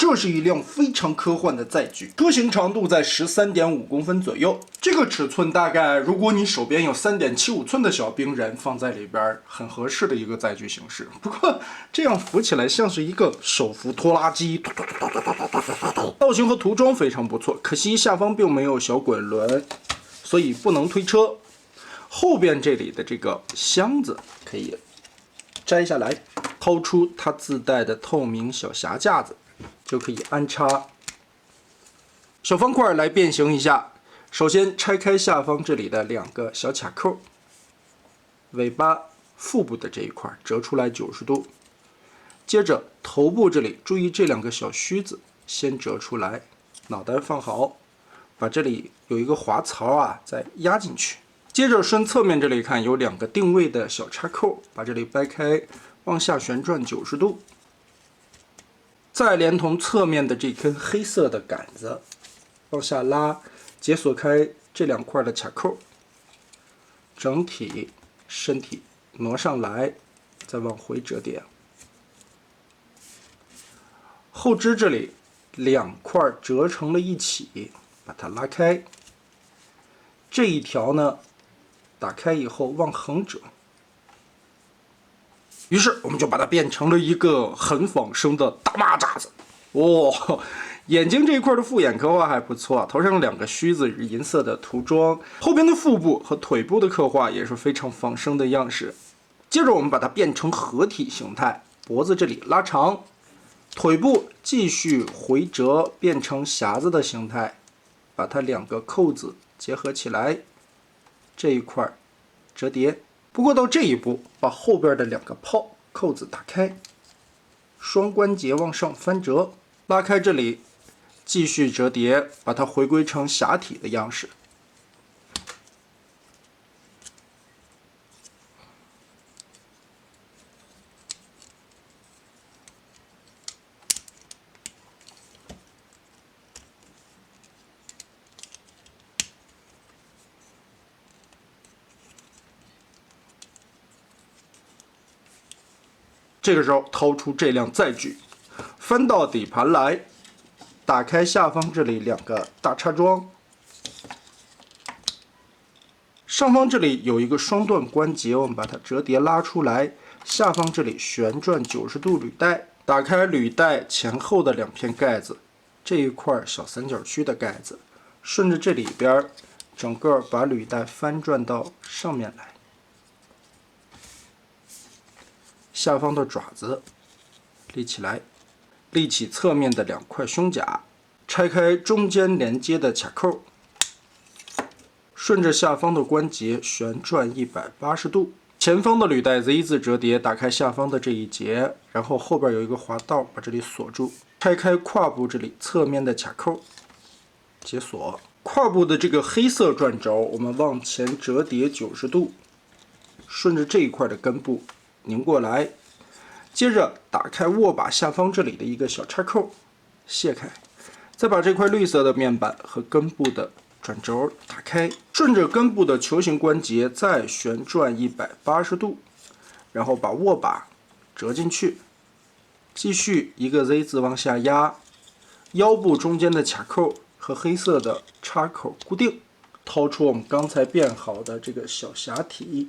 这是一辆非常科幻的载具，车型长度在13.5公分左右。这个尺寸大概，如果你手边有3.75寸的小冰人，放在里边很合适的一个载具形式。不过这样扶起来像是一个手扶拖拉机，造型和涂装非常不错。可惜下方并没有小滚轮，所以不能推车。后边这里的这个箱子可以摘下来，掏出它自带的透明小匣架子。就可以安插小方块来变形一下。首先拆开下方这里的2个小卡扣，尾巴腹部的这一块折出来90度。接着头部这里，注意这2个小须子先折出来，脑袋放好，把这里有一个滑槽啊，再压进去。接着顺侧面这里看有2个定位的小插扣，把这里掰开，往下旋转90度。再连同侧面的这根黑色的杆子往下拉，解锁开这2块的卡扣，整体身体挪上来，再往回折叠。后肢这里2块折成了一起，把它拉开。这一条呢，打开以后往横折。于是我们就把它变成了一个很仿生的大蚂蚱子。哇，眼睛这一块的复眼刻画还不错，头上2个须子是银色的涂装，后边的腹部和腿部的刻画也是非常仿生的样式。接着我们把它变成合体形态，脖子这里拉长，腿部继续回折变成匣子的形态，把它2个扣子结合起来，这一块折叠。不过到这一步，把后边的2个扣子打开，双关节往上翻折，拉开这里，继续折叠，把它回归成匣体的样式。这个时候掏出这辆载具，翻到底盘来，打开下方这里2个大插桩，上方这里有一个双段关节，我们把它折叠拉出来，下方这里旋转90度履带，打开履带前后的2片盖子，这一块小三角区的盖子，顺着这里边整个把履带翻转到上面来。下方的爪子立起来，立起侧面的2块胸甲，拆开中间连接的卡扣，顺着下方的关节旋转180度，前方的履带 Z 字折叠，打开下方的这一节，然后后边有一个滑道，把这里锁住，拆开胯部这里侧面的卡扣，解锁。胯部的这个黑色转轴，我们往前折叠90度，顺着这一块的根部拧过来，接着打开握把下方这里的一个小插扣，卸开，再把这块绿色的面板和根部的转轴打开，顺着根部的球形关节再旋转180度，然后把握把折进去，继续一个 Z 字往下压，腰部中间的卡扣和黑色的插口固定，掏出我们刚才变好的这个小匣体，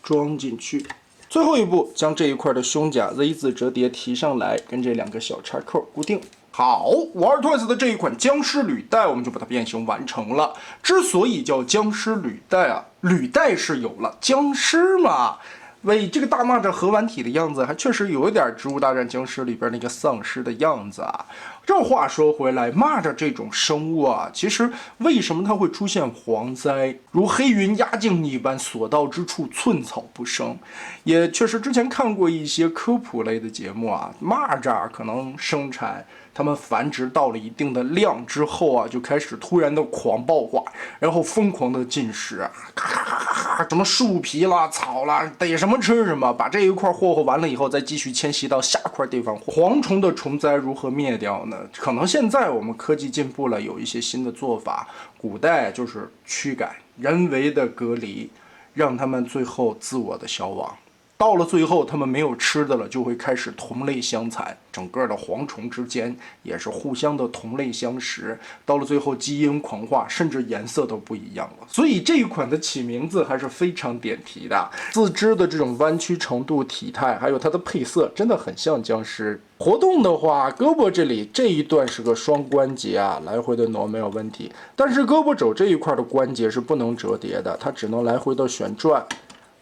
装进去。最后一步，将这一块的胸甲 Z 字折叠提上来，跟这2个小插扣固定。好，玩 Toys 的这一款僵尸履带，我们就把它变形完成了。之所以叫僵尸履带啊，履带是有了，僵尸嘛，喂，这个大蚂蚱合完体的样子，还确实有一点《植物大战僵尸》里边那个丧尸的样子啊。这话说回来，蚂蚱这种生物啊，其实为什么它会出现蝗灾，如黑云压境一般，所到之处寸草不生？也确实之前看过一些科普类的节目啊，蚂蚱可能生产。它们繁殖到了一定的量之后啊，就开始突然的狂暴化，然后疯狂的进食啊，咔咔咔咔咔，什么树皮啦、草啦，逮什么吃什么，把这一块霍霍完了以后，再继续迁徙到下块地方。蝗虫的虫灾如何灭掉呢？可能现在我们科技进步了，有一些新的做法。古代就是驱赶，人为的隔离，让他们最后自我的消亡。到了最后，它们没有吃的了，就会开始同类相残，整个的蝗虫之间也是互相的同类相食，到了最后基因狂化，甚至颜色都不一样了。所以这一款的起名字还是非常点题的，四肢的这种弯曲程度、体态，还有它的配色，真的很像僵尸。活动的话，胳膊这里这一段是个双关节啊，来回的挪没有问题，但是胳膊肘这一块的关节是不能折叠的，它只能来回的旋转。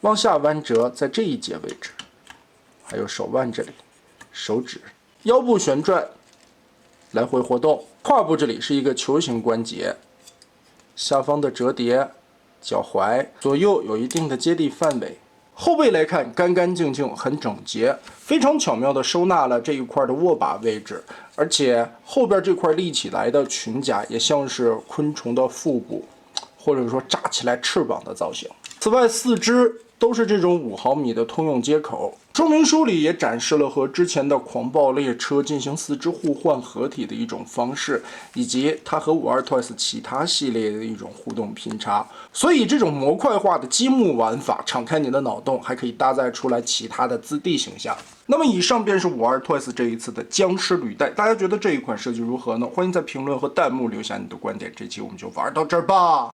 往下弯折，在这一节位置，还有手腕这里，手指、腰部旋转，来回活动。胯部这里是一个球形关节，下方的折叠，脚踝左右有一定的接地范围。后背来看，干干净净，很整洁，非常巧妙地收纳了这一块的握把位置，而且后边这块立起来的裙甲也像是昆虫的腹部，或者说炸起来翅膀的造型。此外，四肢都是这种5毫米的通用接口。说明书里也展示了和之前的狂暴列车进行四肢互换合体的一种方式，以及它和52 Toys 其他系列的一种互动拼插。所以这种模块化的积木玩法，敞开你的脑洞，还可以搭载出来其他的自地形象。那么以上便是52 Toys 这一次的僵尸履带，大家觉得这一款设计如何呢？欢迎在评论和弹幕留下你的观点。这期我们就玩到这儿吧。